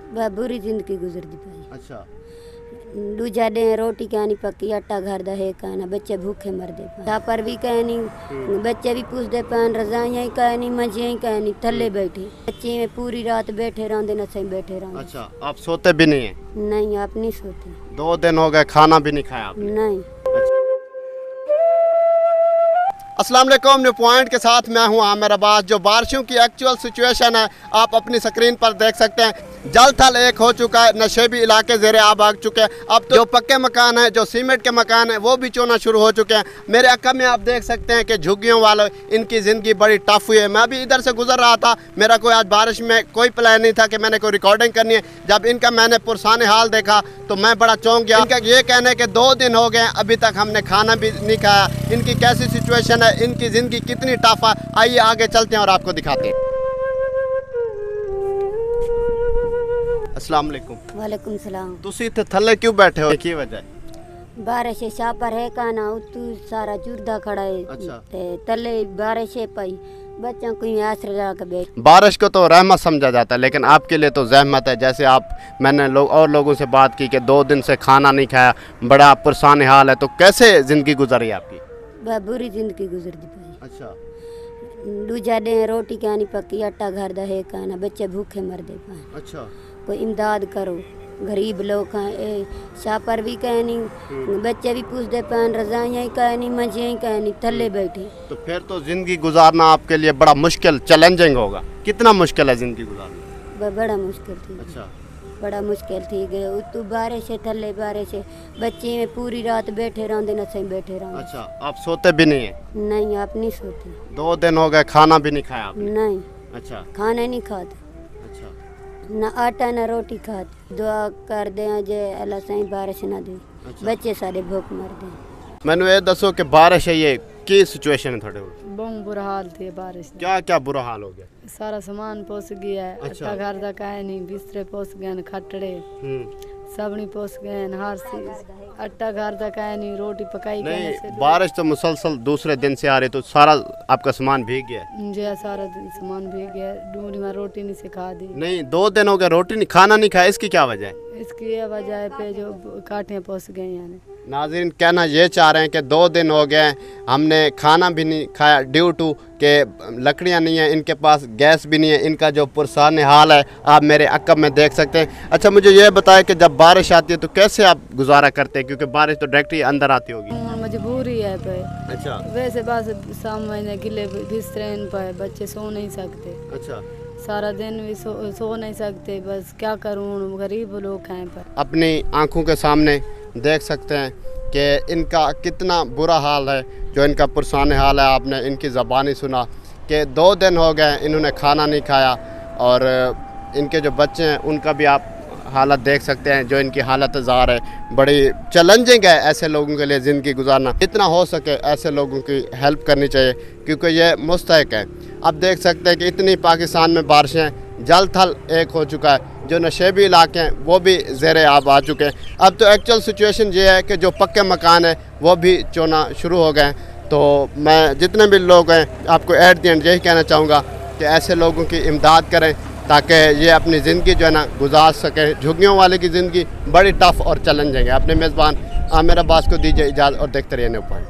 बुरी जिंदगी गुजरती पाई। अच्छा, दूजा डे रोटी कहनी पक्की, आटा घर दा है कहना, बच्चे भूखे मरदे पाए। पर भी कहनी, बच्चे भी पूछते पान, रजाइयां ही कहनी, मंजियां ही कहनी, थल्ले बैठे बच्चे में पूरी रात बैठे रहते न, सही बैठे रहते। अच्छा, आप सोते भी नहीं है? नहीं, आप नहीं सोते। 2 दिन हो गए, खाना भी नहीं खाया आपने? नहीं। अस्सलाम वालेकुम, न्यू पॉइंट के साथ मैं हूं आमिर अब्बास। जो बारिशों की एक्चुअल सिचुएशन है आप अपनी स्क्रीन पर देख सकते हैं। जल थल एक हो चुका है, नशेबी इलाके ज़ेरे आब आ चुके हैं। अब तो जो पक्के मकान हैं, जो सीमेंट के मकान हैं, वो भी चोना शुरू हो चुके हैं। मेरे अक्का में आप देख सकते हैं कि झुग्गियों वालों इनकी ज़िंदगी बड़ी टफ हुई है। मैं भी इधर से गुजर रहा था, मेरा कोई आज बारिश में कोई प्लान नहीं था कि मैंने कोई रिकॉर्डिंग करनी है। जब इनका मैंने पुरसाने हाल देखा तो मैं बड़ा चौंक गया। इनका ये कहना है कि 2 दिन हो गए अभी तक हमने खाना भी नहीं खाया। इनकी कैसी सिचुएशन है, इनकी ज़िंदगी कितनी टफ है, आइए आगे चलते हैं और आपको दिखाते हैं। अस्सलाम वालेकुम। वालेकुम सलाम। तुसी इत्थे थल्ले क्यों बैठे हो, की वजह? बारिश छापर है कहना, उतू सारा जुर्दा खड़ा है। अच्छा। ते तले बारिश है पाई, बच्चों को आसरा लगा के बैठ। बारिश को तो रहमत समझा जाता है, लेकिन आपके लिए तो जहमत है। जैसे मैंने और लोगों से बात की कि 2 दिन से खाना नहीं खाया, बड़ा परेशान हाल है, तो कैसे ज़िंदगी गुजरी आपकी? बुरी जिंदगी गुजरती पाई। अच्छा, दूजा डे रोटी कहनी पक्की, आटा घर दा है कहना, बच्चे भूखे मरदे पाए। अच्छा, कोई इमदाद करो, गरीब लोग हैं। छापर भी कहनी, बच्चे भी पूछते पान, रजाइयां ही कहनी, मंजियां ही कहनी, थल्ले बैठे। तो फिर तो ज़िंदगी गुजारना आपके लिए बड़ा मुश्किल, चैलेंजिंग होगा। कितना मुश्किल है ज़िंदगी गुजारना? बड़ा मुश्किल थी। अच्छा, बड़ा मुश्किल थी गए। उतू बारिश है, थल्ले बारिश है, बच्चे में पूरी रात बैठे रहते न, सही बैठे रहते। अच्छा, आप सोते भी नहीं है? नहीं, आप नहीं सोते। 2 दिन हो गए, खाना भी नहीं खाया आपने? नहीं। अच्छा, खाना नहीं खाते, अच्छा, न आटा न रोटी खाते। दुआ कर दे जे अल्लाह सही बारिश ना दे। अच्छा। बच्चे सारे भूख मर दे। मैंने ये दसो कि बारिश है, ये की सिचुएशन है थोड़े? बहुत बुरा हाल थी बारिश। क्या क्या बुरा हाल हो गया? सारा सामान पोस गया है। अच्छा। आटा घर दा काहे नहीं, बिस्तरे पोस गए, खटड़े सबनी पोस गए, हर चीज। आटा घर दा काहे नहीं, रोटी पकाई नहीं, बारिश तो मुसलसल दूसरे दिन से आ रही, तो सारा आपका सामान भीग गया है? जी, सारा दिन सामान भीग गया। डूंगरी में रोटी नहीं सिखा दी। नहीं, 2 दिन हो गए रोटी नहीं, खाना नहीं खाया, इसकी क्या वजह है? इसकी ये वजह पे जो काठियाँ पोस गई यानी। नाज़रीन कहना ये चाह रहे हैं कि 2 दिन हो गए हमने खाना भी नहीं खाया, ड्यू टू के लकड़ियाँ नहीं है इनके पास, गैस भी नहीं है। इनका जो पुरसान हाल है आप मेरे अक्कब में देख सकते हैं। अच्छा, मुझे ये बताएं कि जब बारिश आती है तो कैसे आप गुजारा करते हैं, क्योंकि बारिश तो डायरेक्टली अंदर आती होगी? मजबूरी है पे। अच्छा, वैसे बस शाम महीने गिले बिस्तरे इन पर, बच्चे सो नहीं सकते। अच्छा, सारा दिन भी सो नहीं सकते। बस क्या करूँ, गरीब लोग हैं। पर अपनी आंखों के सामने देख सकते हैं कि इनका कितना बुरा हाल है, जो इनका पुरसान हाल है। आपने इनकी ज़बानी सुना कि 2 दिन हो गए इन्होंने खाना नहीं खाया, और इनके जो बच्चे हैं उनका भी आप हालत देख सकते हैं। जो इनकी हालत ज़ाहिर है बड़ी चैलेंजिंग है ऐसे लोगों के लिए ज़िंदगी गुजारना। जितना हो सके ऐसे लोगों की हेल्प करनी चाहिए, क्योंकि ये मुस्तहिक है। अब देख सकते हैं कि इतनी पाकिस्तान में बारिशें, जल थल एक हो चुका है। जो नशेबी इलाके हैं वो भी ज़ेरे आब आ चुके हैं। अब तो एक्चुअल सिचुएशन ये है कि जो पक्के मकान हैं वो भी चोना शुरू हो गए हैं। तो मैं जितने भी लोग हैं आपको एट द एंड यही कहना चाहूँगा कि ऐसे लोगों की इमदाद करें ताकि ये अपनी ज़िंदगी जो है ना गुजार सकें। झुग्गियों वाले की ज़िंदगी बड़ी टफ़ और चैलेंजिंग है। अपने मेज़बान आमिर अब्बास को दीजिए इजाज़त और देखते रहिए न्यू पॉइंट।